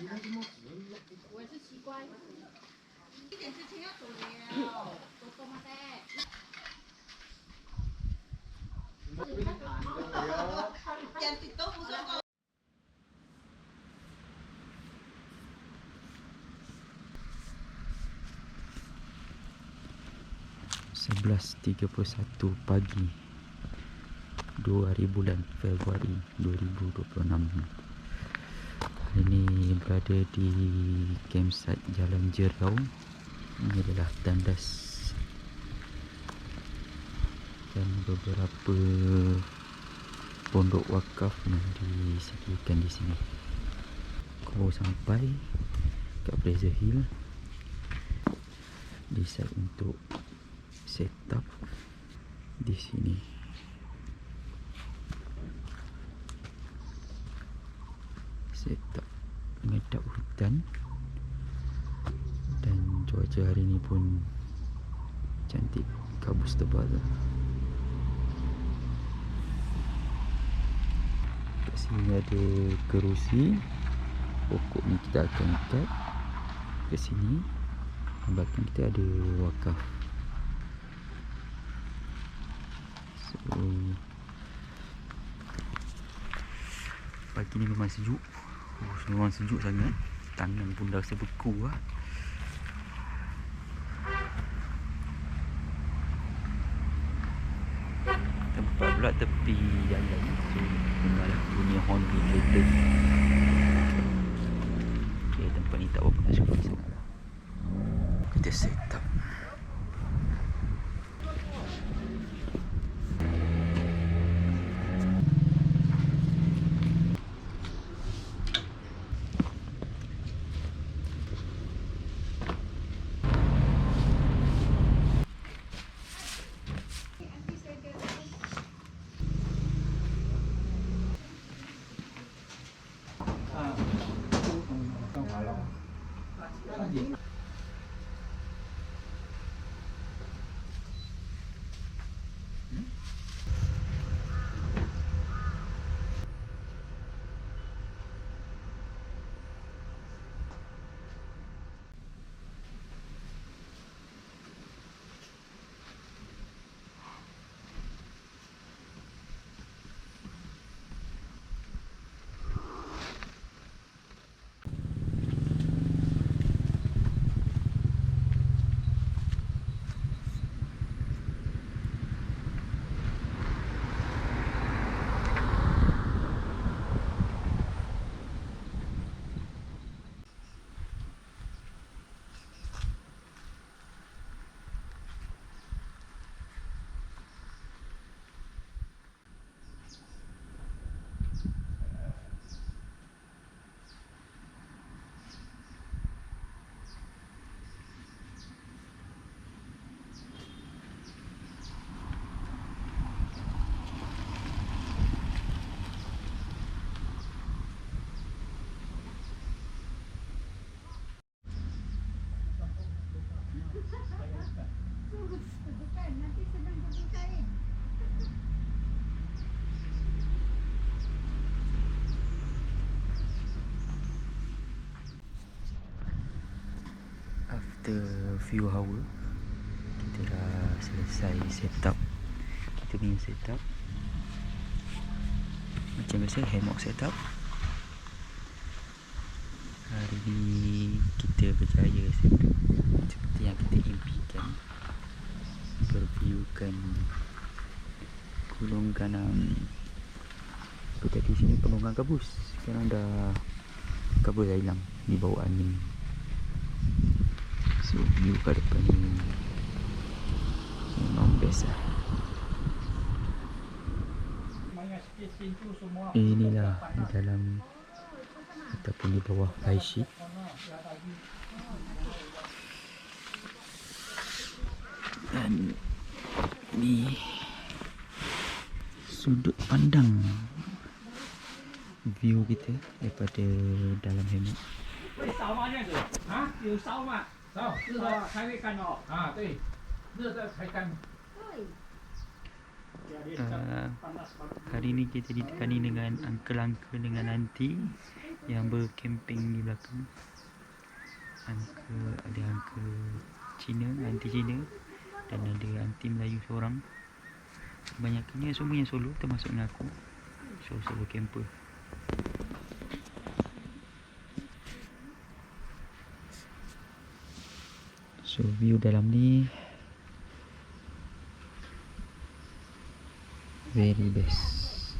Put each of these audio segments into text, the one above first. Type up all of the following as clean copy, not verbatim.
我也是奇怪，一点事情要走了，多多嘛的。11.31 pagi 2 hari bulan Februari 2026. Hari ini berada di campsite Jalan Jerau. Ini adalah tandas dan beberapa pondok wakaf yang disediakan di sini. Kau sampai kat Fraser Hill, decide untuk set up di sini. Set up menghadap hutan, dan cuaca hari ni pun cantik, kabus tebal. Kat sini ada kerusi, pokok ni kita akan ikat ke sini. Di belakang kita ada wakaf. So pagi ni memang sejuk. Memang sejuk sangat. Tangan pun dah rasa beku lah. Tempat pula tepi jalan. So dengarlah bunyi horn kereta. Okay, tempat ni tak berapa nak suka sangat lah. Kita set up. After few hour, kita dah selesai set up. Kita punya set up macam biasa, hammock set up. Hari ni kita berjaya set up seperti yang kita impikan. Berviewkan Gunung Ganang. Tadi sini penunggang kabus, sekarang dah kabus dah hilang di bawah angin. So view kat depan ni memang best lah. Inilah di dalam ataupun di bawah ice sheet. Dan ni sudut pandang view kita daripada dalam hammock. 烧吗？这样子啊？有烧吗？烧，是的，才会干哦。啊，对，热的才干。Hari ni kita ditekani dengan angka-angka dengan nanti yang berkemping di belakang. Ada angka Cina, anti Cina, dan ada anti Melayu seorang. Kebanyakannya semuanya solo, termasuk dengan aku. Solo camper. So view dalam ni very best.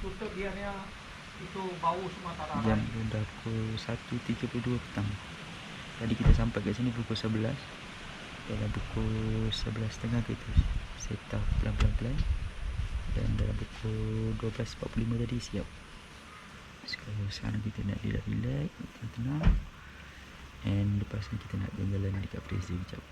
Tutup dia ni itu bau semua tak ada. Jam dah pukul 1.32 petang. Tadi kita sampai kat sini pukul 11. Dalam pukul 11.30 kita set up pelan-pelan. Dan dalam pukul 12.45 tadi siap. Sekarang kita nak relax, tenang. And lepas ni kita nak jalan-jalan dekat Fraser sekejap.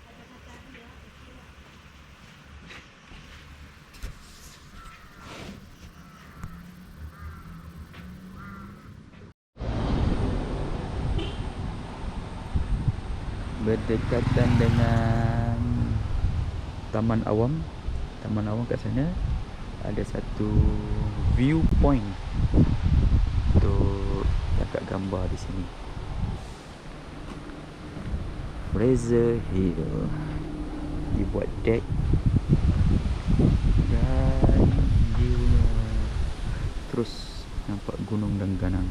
Berdekatan dengan Taman Awam. Taman Awam kat sana ada satu viewpoint untuk dapat gambar di sini. Fraser Hill dibuat deck dan dia terus nampak gunung dan ganang.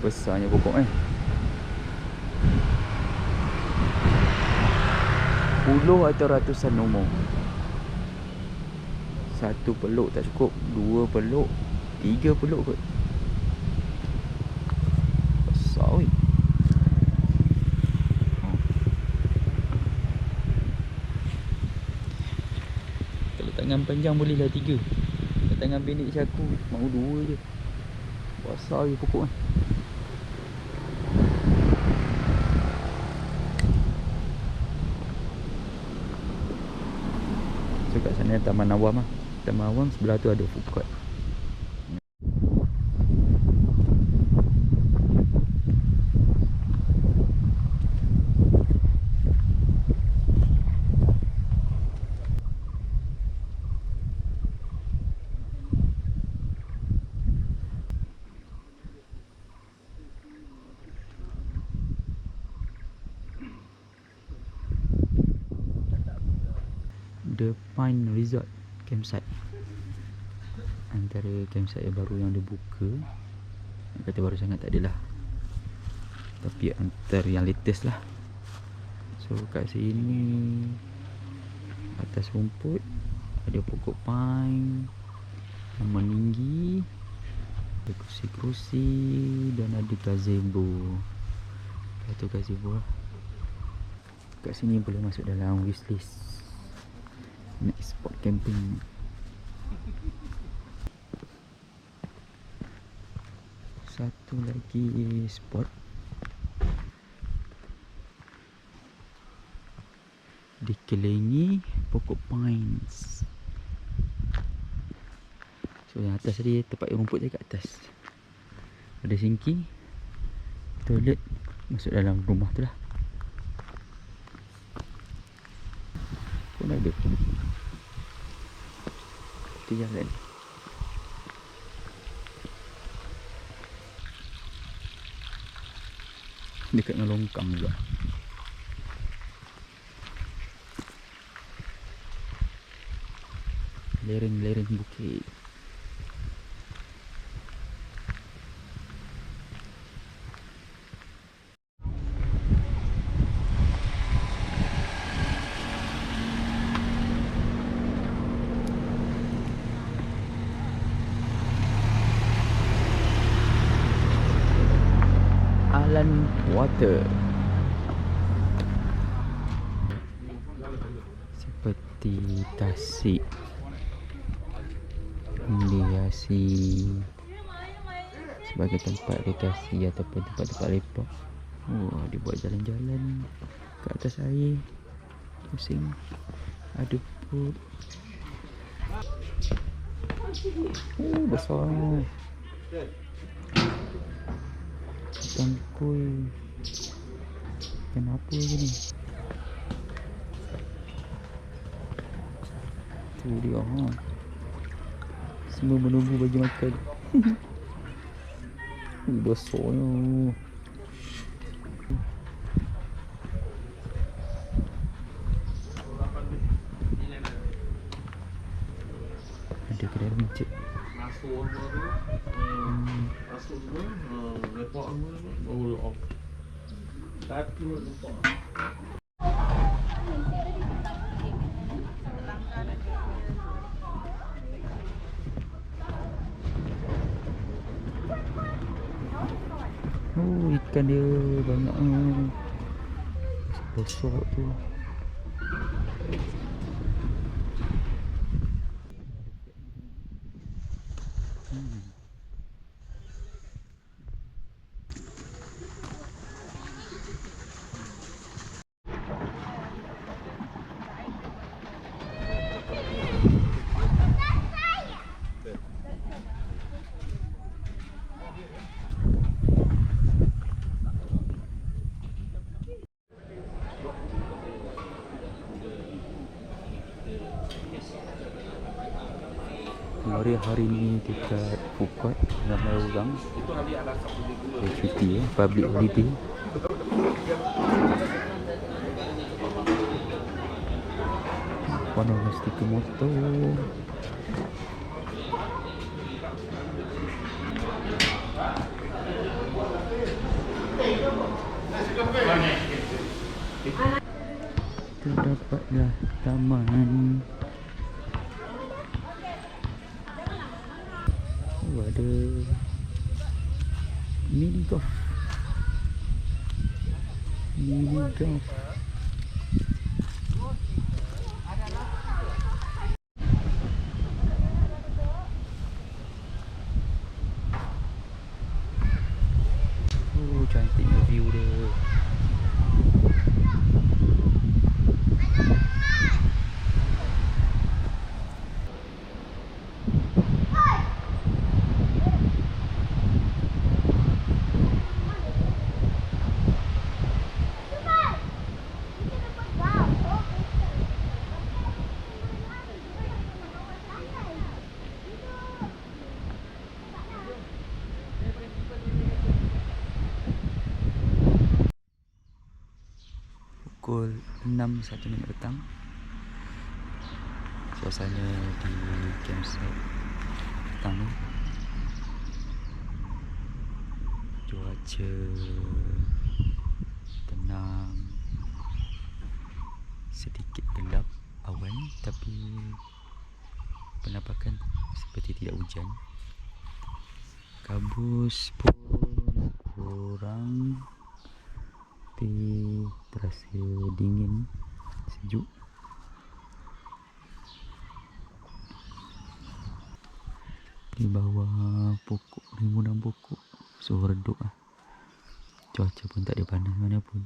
Besarnya pokok puluh atau ratusan nombor. Satu peluk tak cukup, dua peluk, tiga peluk kot. Besar weh. Kalau tangan panjang bolehlah tiga. Kalau tangan pendek macam aku mau dua je. Besar je pokok kat sana Taman Awam lah. Taman Awam sebelah tu ada food court. The Pine Resort campsite, antara campsite yang baru yang dibuka. Kata baru sangat tak adalah, tapi antara yang latest lah. So kat sini atas rumput ada pokok pine yang meninggi, ada kerusi-kerusi dan ada gazebo. Itu gazebo lah. Kat sini boleh masuk dalam wishlist next spot camping. Satu lagi spot dikelilingi pokok pines. So yang atas tadi tempat rumput je kat atas. Ada sinki, toilet, masuk dalam rumah tu lah. Pun ada tu jalan. Dekat dengan longkang juga. Lereng-lereng bukit. Alan Water. Seperti tasik dihiasi sebagai tempat rekreasi ataupun tempat-tempat lepak. Oh, dia buat jalan-jalan ke atas air. Pusing. Ada put. Besar. Tangkui. Kenapa je ni? Tu dia ha. Semua menunggu bagi makan. Besarnya. Ada kedai runcit. Masuk baru. Masuk dulu. Lepak dulu. Baru off. Satu lepak. Oh, ikan dia banyak. Besar tu. Hari ni dekat Phuket ramai orang. Cuti public holiday. Warna stiker motor. Terdapatlah taman. Ada mini golf. Oh, cantiknya view dia. Pukul 6.01 petang. Suasana di campsite petang ni. Cuaca tenang, sedikit gelap awan, tapi penampakan seperti tidak hujan. Kabus pun kurang, tapi terasa dingin, sejuk. Di bawah pokok, rimbunan pokok, suhu redup lah. Cuaca pun tak ada panas mana pun.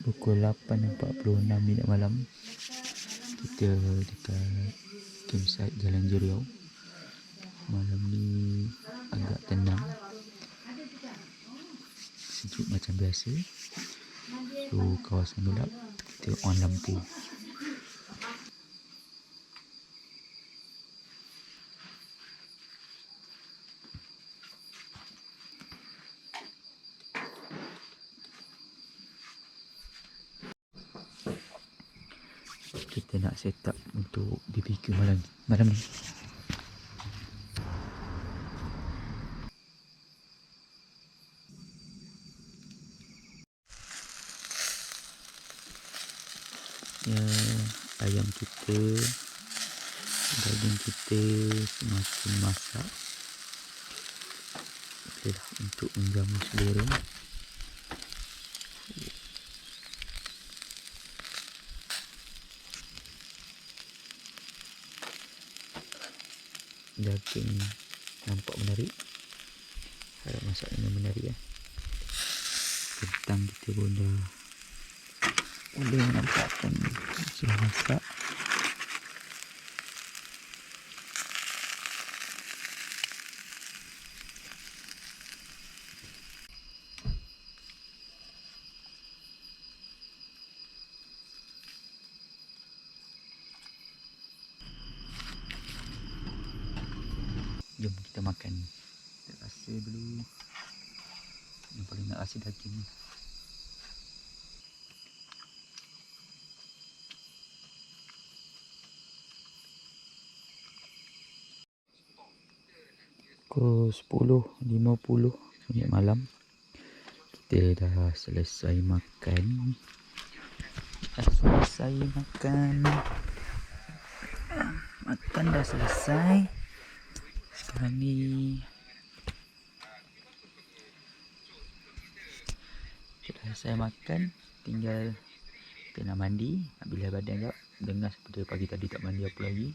Pukul 8.46 malam. Kita dekat campsite Jalan Jeriau. Malam ni agak tenang, sejuk macam biasa. So kawasan gelap, kita on lampu. Kita nak set up untuk BBQ malam ni. Ya, ayam kita, daging kita semakin masak. Okeylah, untuk menjamu selera. Daging nampak menarik. Harap masak dengan menarik ya. Kentang kita pun dah boleh menampakkan sudah masak. Jom kita makan. Kita rasa dulu. Yang paling nak rasa daging ni. Pukul 10.50 minit malam. Kita dah selesai makan. Makan dah selesai. Sekarang ni kita dah selesai makan. Tinggal kita nak mandi. Nak bilas badan jap. Dengar seperti pagi tadi tak mandi apa lagi.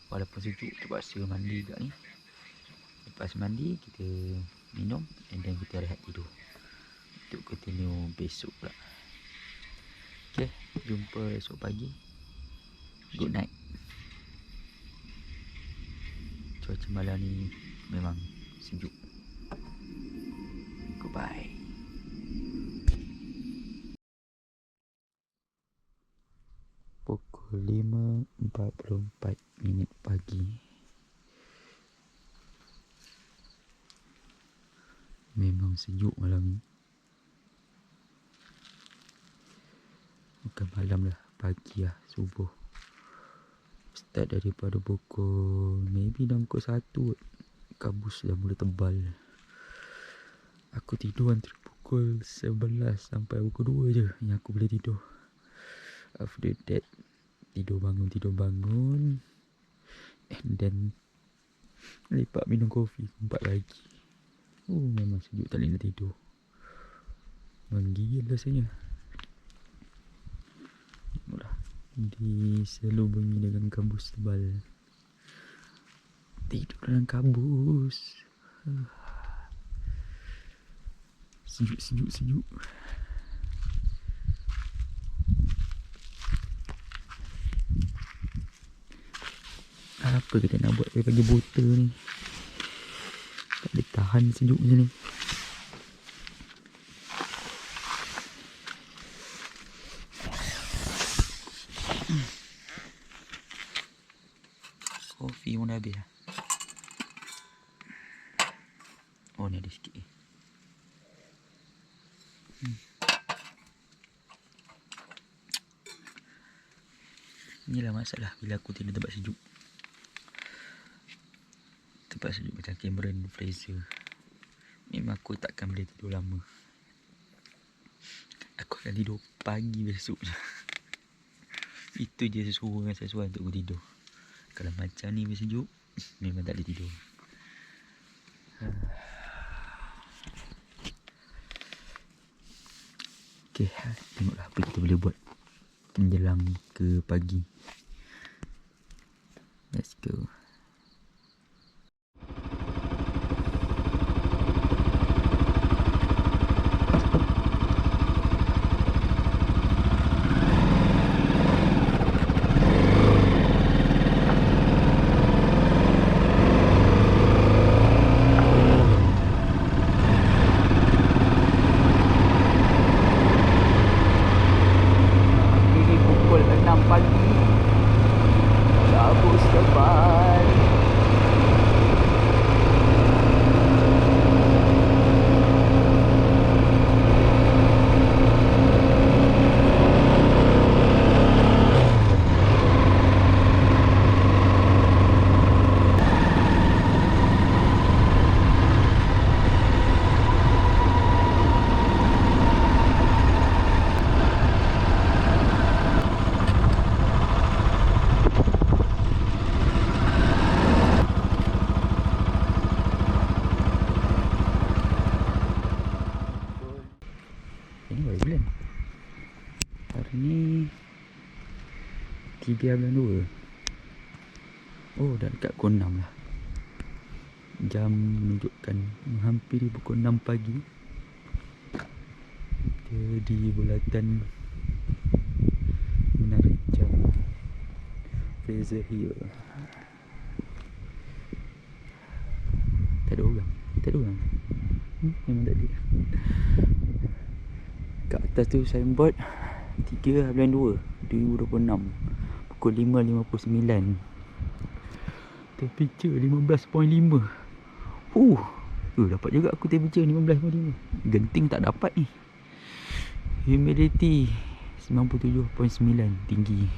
Walaupun sejuk terpaksa mandi kat ni. Lepas mandi kita minum and then kita rehat tidur untuk continue besok pula. Okay, jumpa esok pagi. Good night. Cuaca malam ni memang sejuk. Goodbye. Pukul 5.44 minit pagi. Memang sejuk malam ni. Bukan malam lah, pagi lah, subuh. Start daripada pukul maybe dalam pukul 1 kabus dah mula tebal. Aku tidur antara pukul 11 sampai pukul 2 je yang aku boleh tidur. After that tidur bangun and then lepak minum kopi, tempat lagi. Memang sejuk tak boleh nak tidur. Menggigil rasanya. Tengoklah, diselubungi dengan kabus tebal. Tidur dalam kabus. Sejuk. Apa kita nak buat pagi buta ni? Tak boleh tahan sejuk macam ni. Kopi pun dah habis lah. Oh, ni ada sikit ni. Inilah masalah bila aku tidur tempat sejuk. Tempat sejuk macam Cameron Fraser. Memang aku takkan boleh tidur lama. Aku akan tidur pagi besok je. Itu je sesuai untuk aku tidur. Kalau macam ni bersejuk, memang tak boleh tidur. Okay, tengoklah apa kita boleh buat menjelang ke pagi. Let's go. Bulan. Hari ni 3 bulan 2. Oh, dah dekat pukul 6 lah. Jam menunjukkan menghampiri pukul 6 pagi. Kita di bulatan Fraser Hill. Tak ada orang. Tak ada orang. Memang tak ada. Kat atas tu signboard 3 bulan 2 2026 pukul 5.59. Temperature 15.5. Dapat juga aku temperature 15.5. Genting tak dapat ni. Humidity 97.9 tinggi.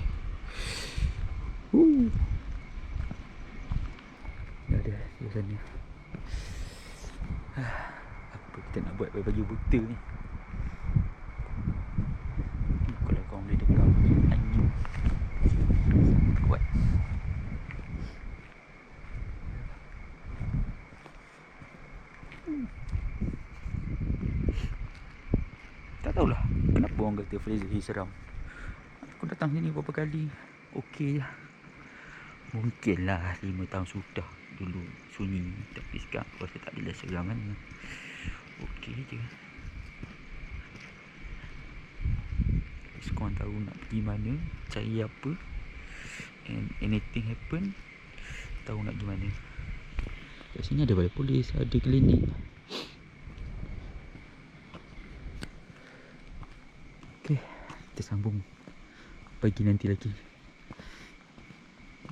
Dah ada di sana. Apa kita nak buat pagi buta ni? Kalau kau boleh dengar bunyi angin kuat. Tak tahulah kenapa orang kata Fraser Hill seram. Aku datang sini beberapa kali, okey je. Mungkinlah 5 tahun sudah dulu sunyi, tapi sekarang aku rasa tak adalah seram kan. Okey je. Korang tahu nak pergi mana, cari apa, and anything happen, tahu nak pergi mana. Kat sini ada balai polis, ada klinik. Okey, kita sambung pagi nanti lagi.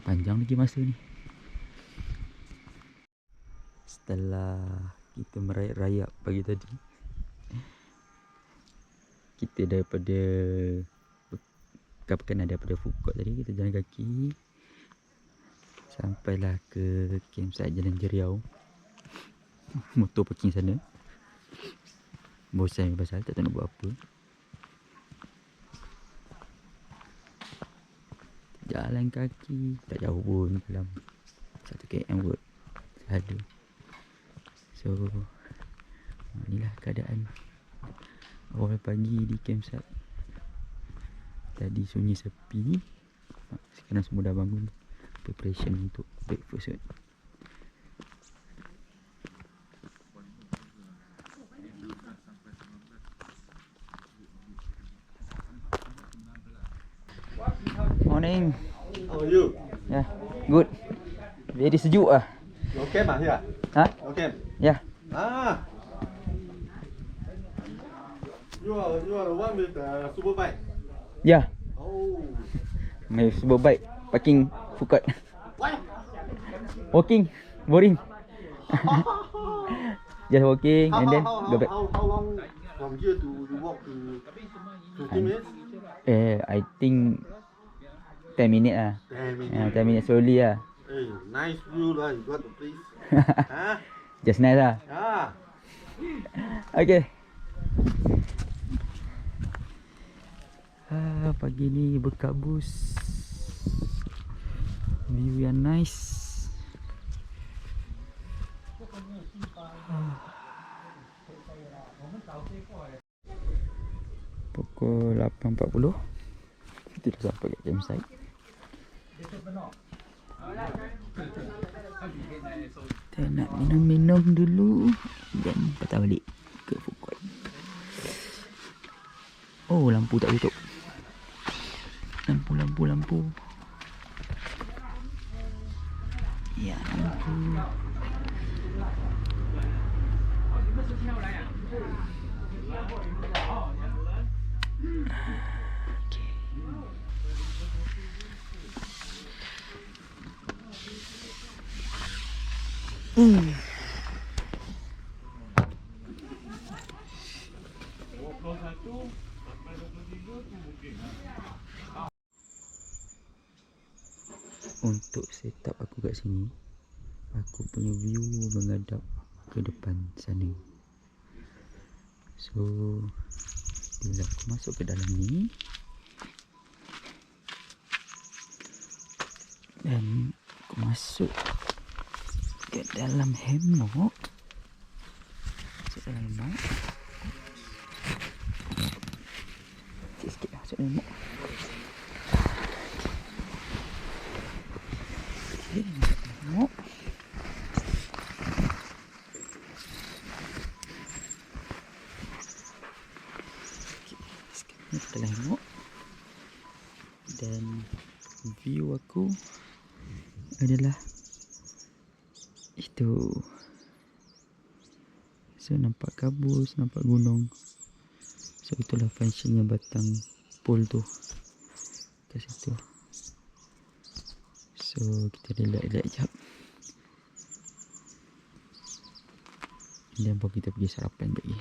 Panjang lagi masa ni. Setelah kita merayap-rayap pagi tadi, kita daripada Kapakan daripada food court tadi, kita jalan kaki sampailah ke campsite Jalan Jeriau. Motor parking sana. Bosan pasal tak tahu nak buat apa. Jalan kaki tak jauh pun, dalam 1 km kot selalu. So inilah keadaan awal pagi di campsite. Tadi sunyi sepi. Sekarang semua dah bangun, preparation untuk breakfast kot. Morning. How are you? Yeah, good. Very sejuk ah. Your camp ah here? Ha? Your camp? Yeah. Ah. You are the one with the super bike. Yeah. Oh. My super bike parking food court. What? Walking, boring. Just walking and then go back. How long from here to you walk to 15 minutes? I think 10 minutes lah. 10 minutes. 10 minutes slowly lah. Hey, nice view lah. You got the place. Huh? Just nice lah. Ah. Okay. Pagi ni berkabus. View yang nice. Pukul 8.40 kita dah sampai kat campsite. Kita nak minum-minum dulu dan patah balik ke food court. Oh, lampu tak tutup. Lampu. Ya, lampu. Okay. Untuk setup aku kat sini, aku punya view menghadap ke depan sana. So bila aku masuk ke dalam ni dan aku masuk ke dalam hammock, sikit masuk dalam hammock. Hammock. Sekarang ni dalam hammock dan view aku adalah itu. So nampak kabus, nampak gunung. So itulah functionnya batang pole tu kat situ. So kita relax jap. Dan baru kita pergi sarapan lagi.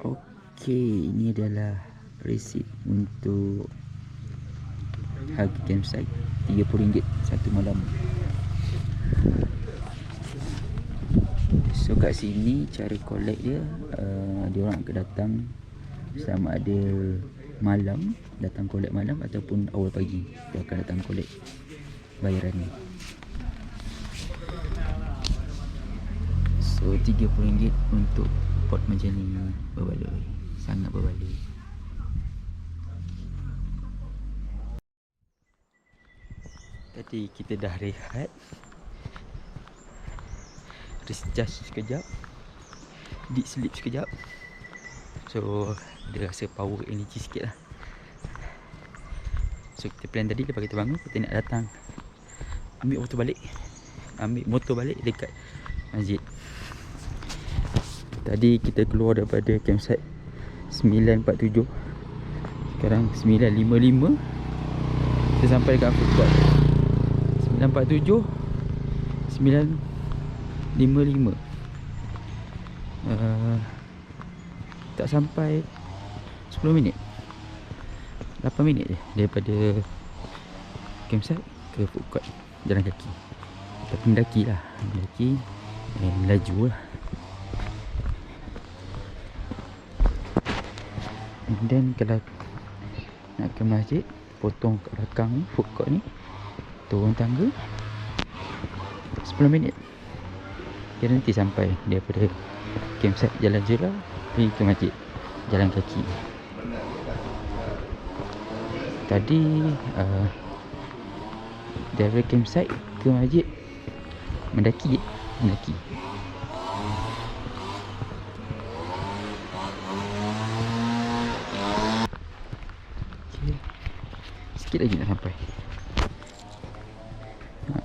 Okey, ini adalah resit untuk harga campsite RM30 satu malam. So kat sini cara collect dia, diorang akan datang sama ada malam, datang collect malam ataupun awal pagi dia akan datang collect bayaran ni. So RM30 untuk pot macam ni, berbaloi, sangat berbaloi. Tadi kita dah rehat, recharge sekejap, deep sleep sekejap. So dia rasa power energy sikit lah. So kita plan tadi lepas kita bangun, kita nak datang ambil motor balik dekat masjid. Tadi kita keluar daripada campsite 9.47, sekarang 9.55 kita sampai dekat food court. 9.47 9.55 tak sampai 10 minit, 8 minit je daripada campsite ke food court. Jalan kaki, kita pendaki lah, pendaki dan laju lah. And then kalau nak ke masjid, potong kat belakang ni, food court ni, turun tangga 10 minit. Kita nanti sampai daripada campsite Jalan Jura pergi ke masjid jalan kaki. Tadi daripada campsite ke masjid mendaki. Okay. Sikit lagi nak sampai.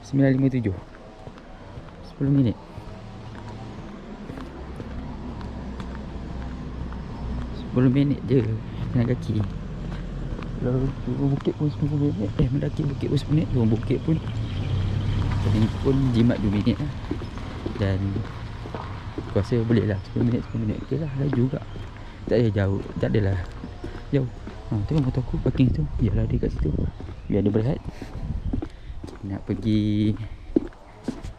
9.57, 10 minit. Minit je jalan kaki. Kalau turun bukit pun 10 minit. Mendaki bukit pun 10 minit. Turun bukit pun tadi pun jimat 2 minit lah. Dan aku rasa boleh lah 10 minit. Okay lah, laju juga. Tak payah jauh, tak adalah jauh. Tengok motor aku parking tu. Biarlah dia kat situ, biar dia berehat. Nak pergi,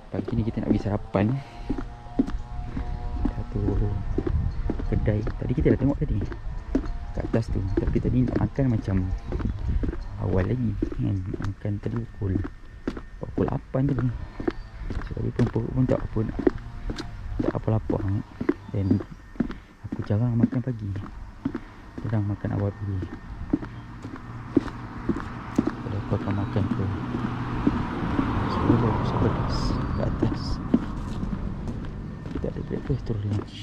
pagi ni kita nak pergi sarapan satu kedai. Tadi kita dah tengok tadi kat atas tu, tapi tadi nak makan macam awal lagi kan. Makan tadi pukul 8 tadi. So tadi pun perut pun tak apa lapar. Dan aku jarang makan pagi, jarang makan awal pagi. Jadi aku akan makan ke 10-11 ke atas. Kita ada breakfast terus lunch.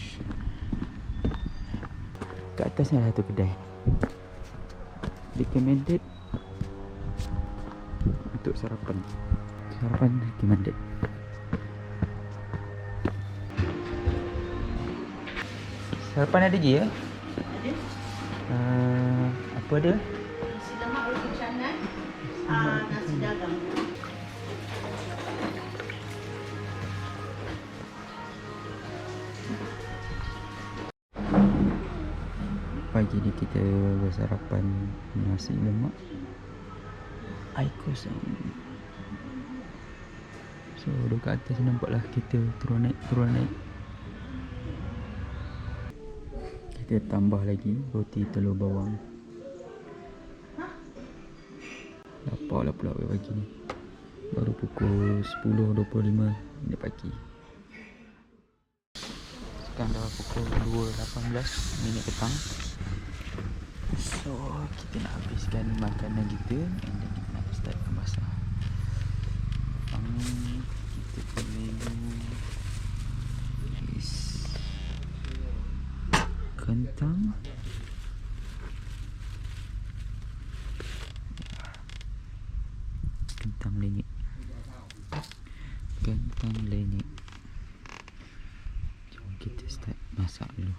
Kat atas ni ada satu kedai recommended untuk sarapan. Sarapan recommended. Sarapan ada je ya? Ada. Apa ada? Nasi lemak roti canai, nasi dagang. Pagi ni kita bersarapan nasi lemak air kosong. So dekat atas nampaklah kita turun naik. Kita tambah lagi roti telur bawang. Lapar lah pula pagi ni. Baru pukul 10.25 minit pagi. Sekarang dah pukul 2.18 minit petang. So kita nak habiskan makanan kita and then kita nak start memasak. Kita punya menu kentang. Kentang lenyek. Kentang lenyek. Jom kita start masak dulu.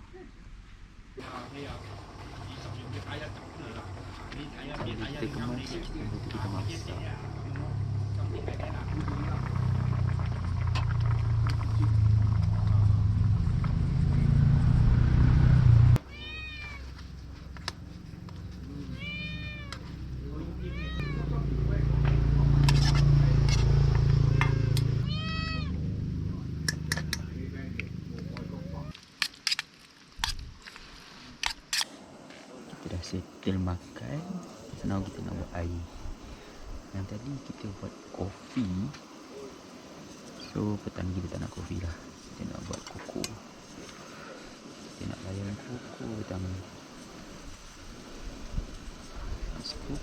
Kita kemas, kita masak. Dah settle makan. Sekarang kita nak buat air. Yang tadi kita buat kopi. So petang kita tak nak kopi lah. Kita nak buat koko. Kita nak layan koko petang ni. Scoop.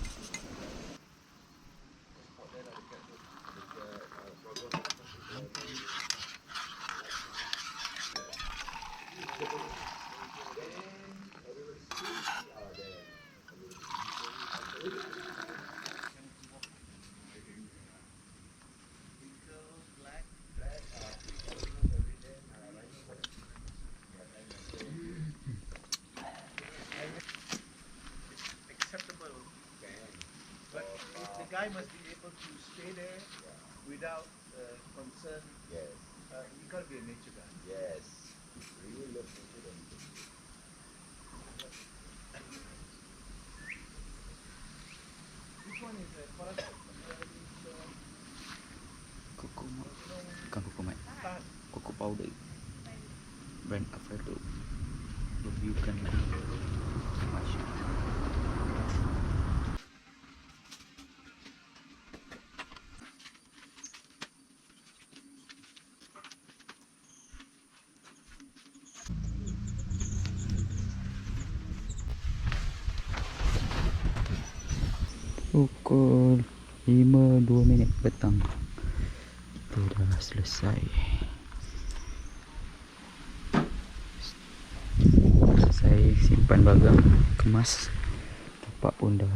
Guy must be able to stay there without concern. Yes. You gotta be a nature guy. Yes. Really love nature. Which one is it? Koko mat. Bukan koko mat. Koko powder. Brand Alfredo. Reviewkan Masya. Pukul 5:02 petang. Kita dah selesai. Saya simpan barang, kemas. Tapak pun dah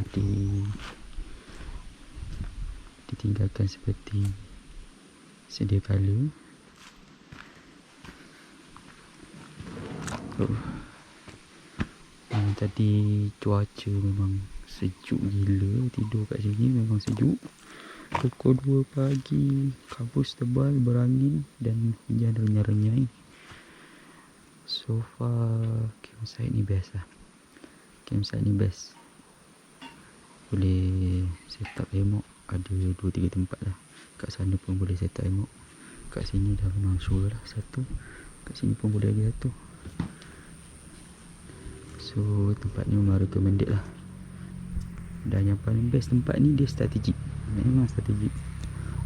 ditinggalkan seperti sedia kala. Tadi cuaca memang sejuk gila. Tidur kat sini memang sejuk. Pukul 2 pagi, kabus tebal, berangin dan hujan renyai-renyai. So far campsite ni best lah. Campsite ni best. Boleh set up remote. Ada 2-3 tempat lah. Kat sana pun boleh set up remote. Kat sini dah memang sure lah satu. Kat sini pun boleh lagi satu. So tempat ni memang recommended lah. Dan yang paling best tempat ni, dia strategik. Memang strategik.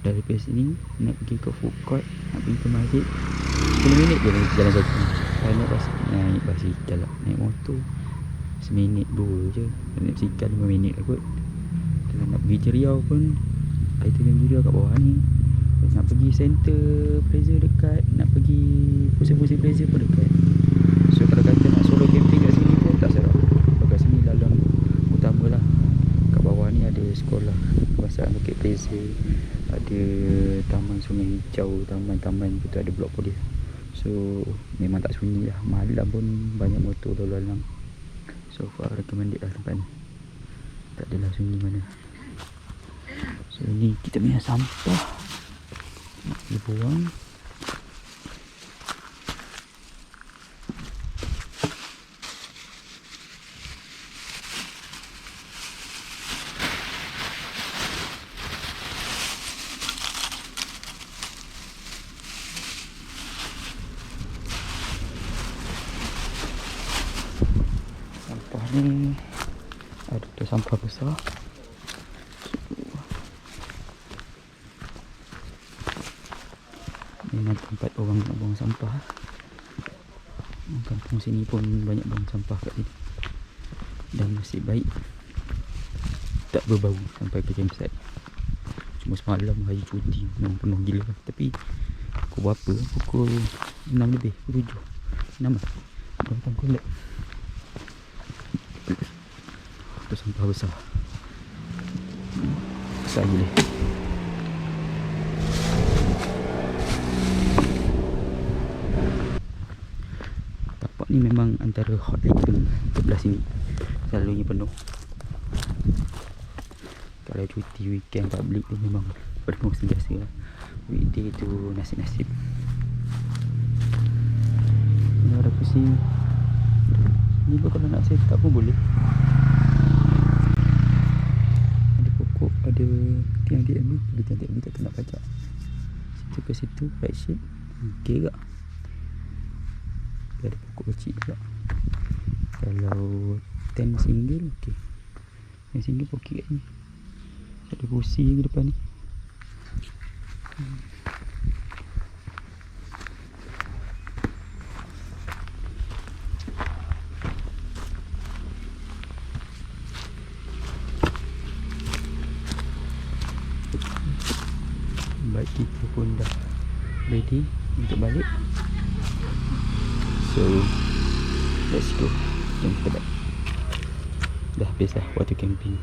Daripada sini nak pergi ke food court, nak pergi ke masjid 10 minit je jalan kaki. Kalau naik basikal lah, naik motor seminit 2 je. Naik basikal 5 minit lah kot. Kalau nak pergi Riau pun, Aitulin Riau kat bawah ni. Nak pergi center Fraser dekat, nak pergi pusat-pusat Fraser pun dekat. So kalau kata nak solo camping kat sini pun tak serap. Kat sini dalam utama lah. Kat bawah ni ada sekolah Kebangsaan Bukit Fraser, ada taman Sungai Hijau, taman-taman tu ada blok polis. So memang tak sunyi lah. Malam pun banyak motor lalu lalang. So far recommended lah tempat ni. Tak adalah sunyi mana. So ni kita punya sampah nak dibuang. Sampah ni ada tu sampah besar. Memang tempat orang nak buang sampah. Kampung sini pun banyak buang sampah kat sini. Dan nasib baik tak berbau sampai ke campsite. Cuma semalam hari cuti memang penuh gila. Tapi pukul berapa? Pukul 6 lebih, pukul 7 6 lah. Datang collect. Tu sampah besar. Besar gila. Tapak ni memang antara hot item sebelah sini. Selalunya penuh. Kalau cuti weekend public tu memang penuh sentiasa lah. Weekday tu nasib-nasib. Ni ada pusing. Ni pun kalau nak set up pun boleh. Ada pokok, ada tiang-tiang ni. Ada tiang-tiang ni tak nak pajak. Situ ke situ, right shape. Okay tak? Ada pokok kecil juga. Kalau tent single, okay. Yang single pun okay kat ni. Ada kursi ke depan ni. Baik, kita pun dah ready untuk balik. So let's go. Jom kita balik. Dah habis dah waktu camping.